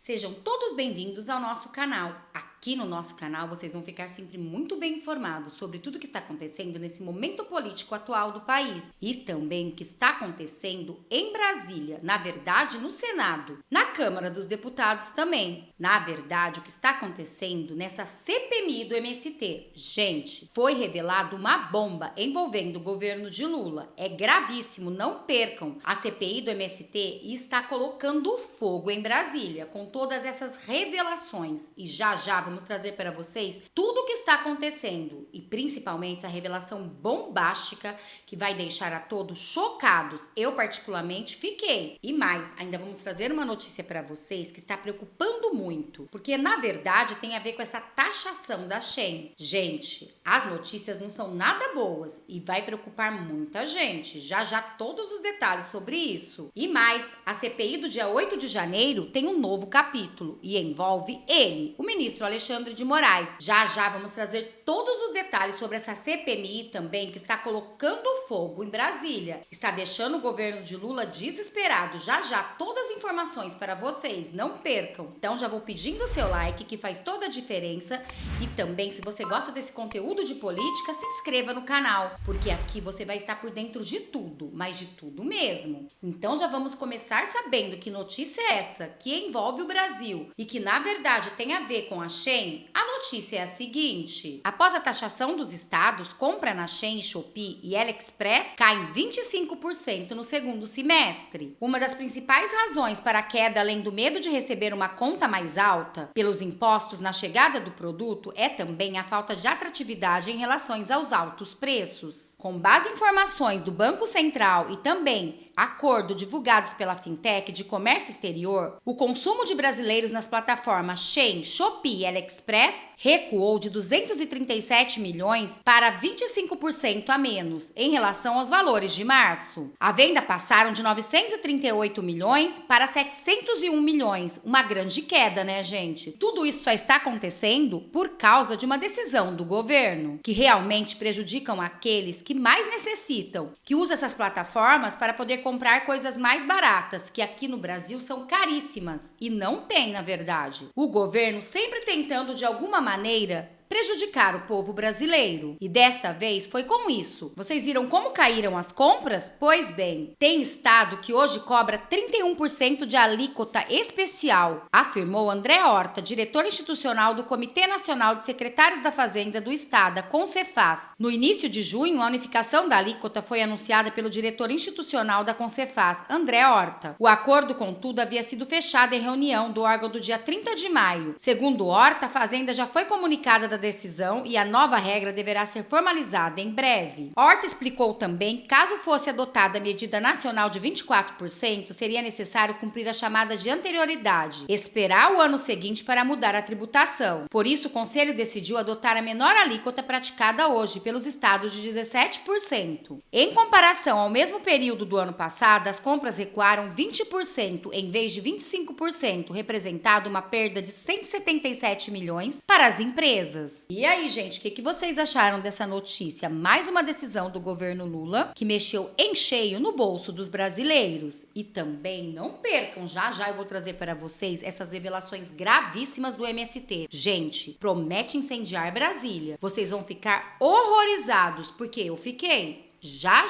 Sejam todos bem-vindos ao nosso canal. Aqui no nosso canal vocês vão ficar sempre muito bem informados sobre tudo que está acontecendo nesse momento político atual do país e também o que está acontecendo em Brasília, na verdade no Senado, na Câmara dos Deputados também. Na verdade, o que está acontecendo nessa CPMI do MST. Gente, foi revelada uma bomba envolvendo o governo de Lula. É gravíssimo, não percam. A CPI do MST está colocando fogo em Brasília com todas essas revelações e já vamos trazer para vocês tudo o que está acontecendo e principalmente essa revelação bombástica que vai deixar a todos chocados. Eu particularmente fiquei. E mais, ainda vamos trazer uma notícia para vocês que está preocupando muito, porque na verdade tem a ver com essa taxação da Shein. Gente, as notícias não são nada boas e vai preocupar muita gente. Já todos os detalhes sobre isso. E mais, a CPI do dia 8 de janeiro tem um novo capítulo e envolve ele, o ministro Alexandre de Moraes. Já vamos trazer todos os detalhes sobre essa CPMI também que está colocando fogo em Brasília. Está deixando o governo de Lula desesperado. Já todas as informações para vocês, não percam. Então já vou pedindo o seu like que faz toda a diferença e também se você gosta desse conteúdo de política, se inscreva no canal, porque aqui você vai estar por dentro de tudo, mas de tudo mesmo. Então já vamos começar sabendo que notícia é essa que envolve o Brasil e que na verdade tem a ver com a Shein. A notícia é a seguinte: após a taxação dos estados, compra na Shein, Shopee e AliExpress caem 25% no segundo semestre. Uma das principais razões para a queda, além do medo de receber uma conta mais alta pelos impostos na chegada do produto, é também a falta de atratividade em relação aos altos preços. Com base em informações do Banco Central e também acordo divulgados pela Fintech de Comércio Exterior, o consumo de brasileiros nas plataformas Shein, Shopee e AliExpress recuou de 237 milhões para 25% a menos em relação aos valores de março. A venda passaram de 938 milhões para 701 milhões, uma grande queda, né, gente? Tudo isso só está acontecendo por causa de uma decisão do governo, que realmente prejudicam aqueles que mais necessitam, que usam essas plataformas para poder comprar coisas mais baratas, que aqui no Brasil são caríssimas e não tem, na verdade. O governo sempre tentando de alguma maneira prejudicar o povo brasileiro. E desta vez foi com isso. Vocês viram como caíram as compras? Pois bem, tem estado que hoje cobra 31% de alíquota especial, afirmou André Horta, diretor institucional do Comitê Nacional de Secretários da Fazenda do Estado, Concefaz. No início de junho, a unificação da alíquota foi anunciada pelo diretor institucional da Concefaz, André Horta. O acordo, contudo, havia sido fechado em reunião do órgão do dia 30 de maio. Segundo Horta, a Fazenda já foi comunicada da decisão e a nova regra deverá ser formalizada em breve. Horta explicou também que, caso fosse adotada a medida nacional de 24%, seria necessário cumprir a chamada de anterioridade, esperar o ano seguinte para mudar a tributação. Por isso, o Conselho decidiu adotar a menor alíquota praticada hoje pelos estados de 17%. Em comparação ao mesmo período do ano passado, as compras recuaram 20% em vez de 25%, representando uma perda de 177 milhões para as empresas. E aí, gente, o que vocês acharam dessa notícia? Mais uma decisão do governo Lula que mexeu em cheio no bolso dos brasileiros. E também não percam, já eu vou trazer para vocês essas revelações gravíssimas do MST. Gente, promete incendiar Brasília. Vocês vão ficar horrorizados, porque eu fiquei. Já.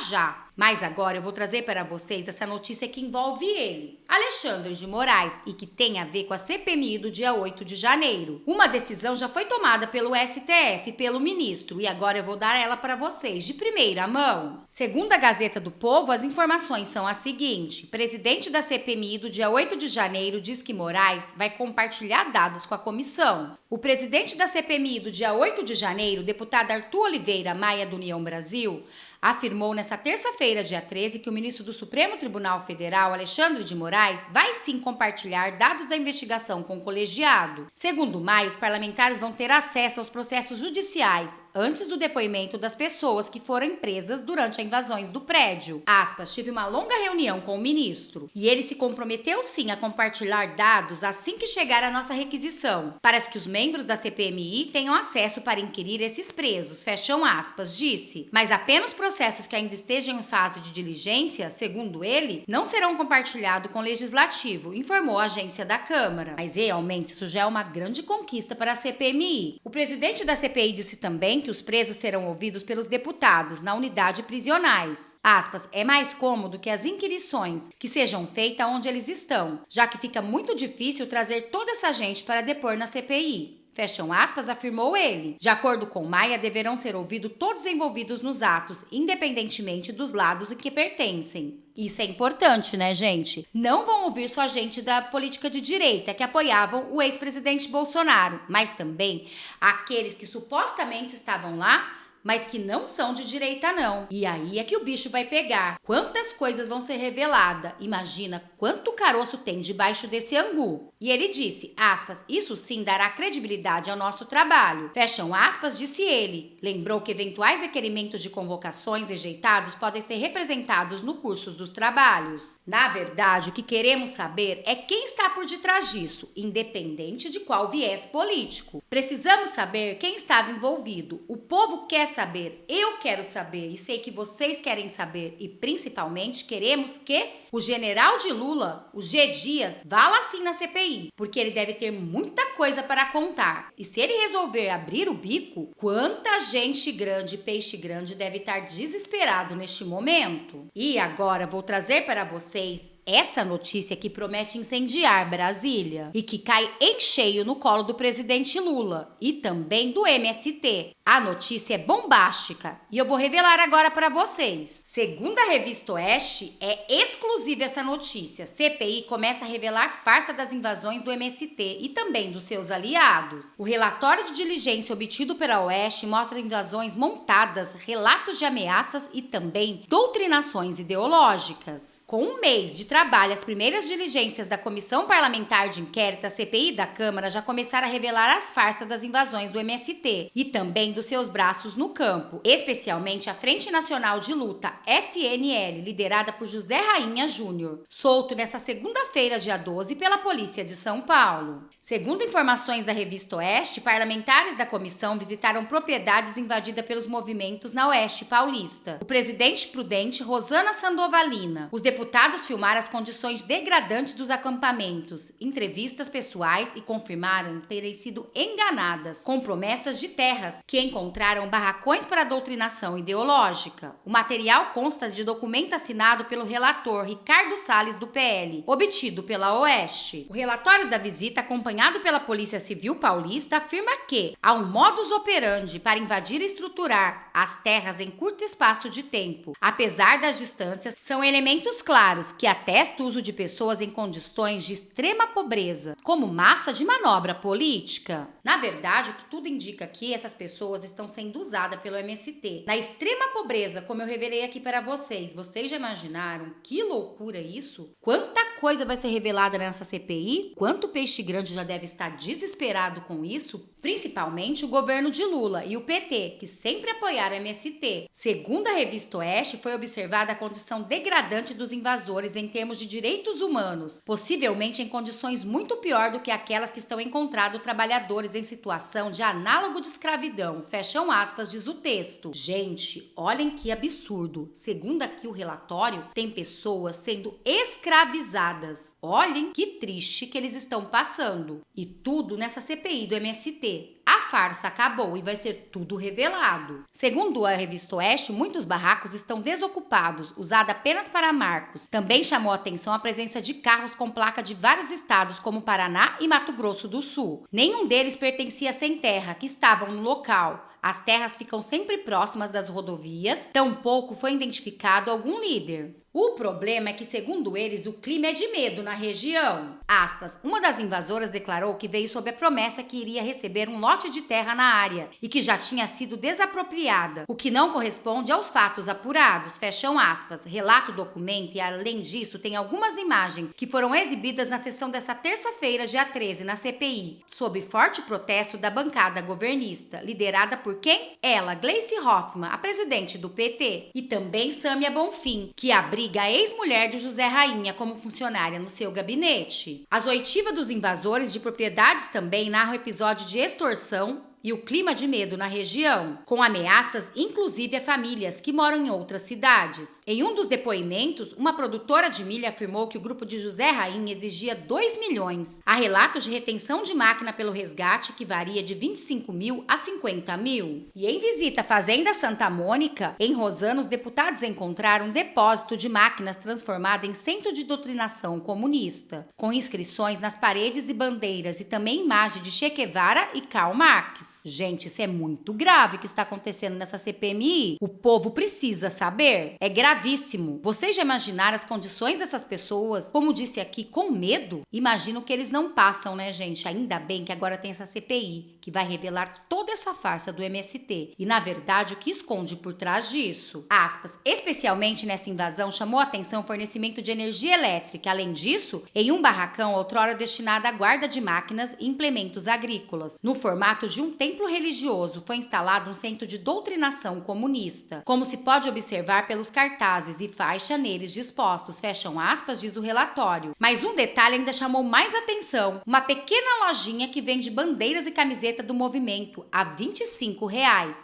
Mas agora eu vou trazer para vocês essa notícia que envolve ele, Alexandre de Moraes, e que tem a ver com a CPMI do dia 8 de janeiro. Uma decisão já foi tomada pelo STF, pelo ministro, e agora eu vou dar ela para vocês de primeira mão. Segundo a Gazeta do Povo, as informações são as seguintes: o presidente da CPMI do dia 8 de janeiro diz que Moraes vai compartilhar dados com a comissão. O presidente da CPMI do dia 8 de janeiro, deputado Arthur Oliveira Maia, do União Brasil, afirmou nesta terça-feira, dia 13, que o ministro do Supremo Tribunal Federal, Alexandre de Moraes, vai sim compartilhar dados da investigação com o colegiado. Segundo Maia, os parlamentares vão ter acesso aos processos judiciais antes do depoimento das pessoas que foram presas durante as invasões do prédio. Aspas, tive uma longa reunião com o ministro e ele se comprometeu sim a compartilhar dados assim que chegar a nossa requisição. Parece que os membros da CPMI tenham acesso para inquirir esses presos, fecham aspas, disse, mas apenas processos que ainda estejam em fase fase de diligência, segundo ele, não serão compartilhados com o Legislativo, informou a agência da Câmara. Mas realmente isso já é uma grande conquista para a CPMI. O presidente da CPI disse também que os presos serão ouvidos pelos deputados na unidade prisionais. Aspas, é mais cômodo que as inquirições que sejam feitas onde eles estão, já que fica muito difícil trazer toda essa gente para depor na CPI. Fecham aspas, afirmou ele. De acordo com Maia, deverão ser ouvidos todos envolvidos nos atos, independentemente dos lados em que pertencem. Isso é importante, né, gente? Não vão ouvir só gente da política de direita que apoiavam o ex-presidente Bolsonaro, mas também aqueles que supostamente estavam lá, mas que não são de direita não. E aí é que o bicho vai pegar. Quantas coisas vão ser reveladas? Imagina quanto caroço tem debaixo desse angu. E ele disse, aspas, isso sim dará credibilidade ao nosso trabalho. Fecham aspas, disse ele. Lembrou que eventuais requerimentos de convocações rejeitados podem ser representados no curso dos trabalhos. Na verdade, o que queremos saber é quem está por detrás disso, independente de qual viés político. Precisamos saber quem estava envolvido. O povo quer saber, eu quero saber e sei que vocês querem saber e principalmente queremos que o general de Lula, o G. Dias, vá lá sim na CPI, porque ele deve ter muita coisa para contar. E se ele resolver abrir o bico, quanta gente grande, peixe grande deve estar desesperado neste momento. E agora vou trazer para vocês essa notícia que promete incendiar Brasília e que cai em cheio no colo do presidente Lula e também do MST. A notícia é bombástica e eu vou revelar agora para vocês. Segundo a revista Oeste, é exclusiva essa notícia. CPI começa a revelar farsa das invasões do MST e também dos seus aliados. O relatório de diligência obtido pela Oeste mostra invasões montadas, relatos de ameaças e também doutrinações ideológicas. Com um mês de trabalho, as primeiras diligências da Comissão Parlamentar de Inquérito, a CPI da Câmara, já começaram a revelar as farsas das invasões do MST e também dos seus braços no campo, especialmente a Frente Nacional de Luta, FNL, liderada por José Rainha Júnior, solto nesta segunda-feira, dia 12, pela Polícia de São Paulo. Segundo informações da revista Oeste, parlamentares da comissão visitaram propriedades invadidas pelos movimentos na Oeste Paulista. O presidente prudente, Rosana Sandovalina, os deputados filmaram as condições degradantes dos acampamentos, entrevistas pessoais e confirmaram terem sido enganadas com promessas de terras que encontraram barracões para doutrinação ideológica. O material consta de documento assinado pelo relator Ricardo Salles do PL, obtido pela Oeste. O relatório da visita, acompanhado pela Polícia Civil Paulista, afirma que há um modus operandi para invadir e estruturar as terras em curto espaço de tempo. Apesar das distâncias, são elementos claros que atestam o uso de pessoas em condições de extrema pobreza como massa de manobra política. Na verdade, o que tudo indica aqui, essas pessoas estão sendo usadas pelo MST. Na extrema pobreza, como eu revelei aqui para vocês, vocês já imaginaram que loucura isso? Quanta coisa vai ser revelada nessa CPI? Quanto peixe grande já deve estar desesperado com isso? Principalmente o governo de Lula e o PT, que sempre apoiaram o MST. Segundo a revista Oeste, foi observada a condição degradante dos invasores em termos de direitos humanos, possivelmente em condições muito pior do que aquelas que estão encontrando trabalhadores em situação de análogo de escravidão. Fecham aspas, diz o texto. Gente, olhem que absurdo. Segundo aqui o relatório, tem pessoas sendo escravizadas. Olhem que triste que eles estão passando. E tudo nessa CPI do MST. A farsa acabou e vai ser tudo revelado. Segundo a revista Oeste, muitos barracos estão desocupados, usados apenas para marcos. Também chamou a atenção a presença de carros com placa de vários estados, como Paraná e Mato Grosso do Sul. Nenhum deles pertencia a sem terra, que estavam no local. As terras ficam sempre próximas das rodovias, tampouco foi identificado algum líder. O problema é que, segundo eles, o clima é de medo na região. Aspas, uma das invasoras declarou que veio sob a promessa que iria receber um lote de terra na área e que já tinha sido desapropriada, o que não corresponde aos fatos apurados. Fecham aspas. Relata o documento e, além disso, tem algumas imagens que foram exibidas na sessão dessa terça-feira, dia 13, na CPI, sob forte protesto da bancada governista, liderada por quem? Ela, Gleice Hoffmann, a presidente do PT, e também Sâmia Bonfim, que abriga a ex-mulher de José Rainha como funcionária no seu gabinete. As oitivas dos invasores de propriedades também narram episódio de extorsão, e o clima de medo na região, com ameaças inclusive a famílias que moram em outras cidades. Em um dos depoimentos, uma produtora de milho afirmou que o grupo de José Rainha exigia 2 milhões. Há relatos de retenção de máquina pelo resgate que varia de 25 mil a 50 mil. E em visita à Fazenda Santa Mônica, em Rosana, os deputados encontraram um depósito de máquinas transformada em centro de doutrinação comunista, com inscrições nas paredes e bandeiras e também imagem de Che Guevara e Karl Marx. Gente, isso é muito grave que está acontecendo nessa CPMI. O povo precisa saber. É gravíssimo. Vocês já imaginaram as condições dessas pessoas? Como disse aqui, com medo? Imagino que eles não passam, né, gente? Ainda bem que agora tem essa CPI, que vai revelar toda essa farsa do MST. E, na verdade, o que esconde por trás disso? Aspas, especialmente nessa invasão, chamou a atenção o fornecimento de energia elétrica. Além disso, em um barracão outrora destinado à guarda de máquinas e implementos agrícolas, no formato de um templo religioso, foi instalado um centro de doutrinação comunista, como se pode observar pelos cartazes e faixa neles dispostos, fecham aspas, diz o relatório. Mas um detalhe ainda chamou mais atenção, uma pequena lojinha que vende bandeiras e camiseta do movimento a R$ 25.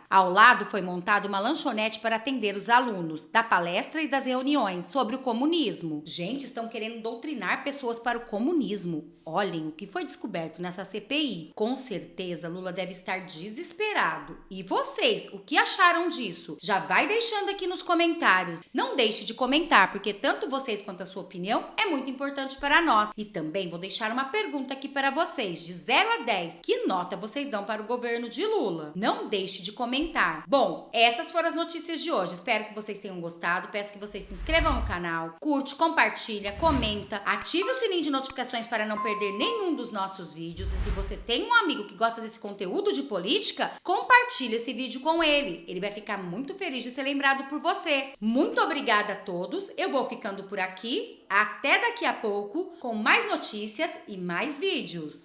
Ao lado foi montada uma lanchonete para atender os alunos da palestra e das reuniões sobre o comunismo. Gente, estão querendo doutrinar pessoas para o comunismo. Olhem o que foi descoberto nessa CPI. Com certeza, Lula deve estar desesperado. E vocês, o que acharam disso? Já vai deixando aqui nos comentários. Não deixe de comentar, porque tanto vocês quanto a sua opinião é muito importante para nós. E também vou deixar uma pergunta aqui para vocês, de 0 a 10. Que nota vocês dão para o governo de Lula? Não deixe de comentar. Bom, essas foram as notícias de hoje. Espero que vocês tenham gostado. Peço que vocês se inscrevam no canal, curte, compartilha, comenta, ative o sininho de notificações para não perder nenhum dos nossos vídeos. E se você tem um amigo que gosta desse conteúdo de política, compartilhe esse vídeo com ele. Ele vai ficar muito feliz de ser lembrado por você. Muito obrigada a todos. Eu vou ficando por aqui. Até daqui a pouco com mais notícias e mais vídeos.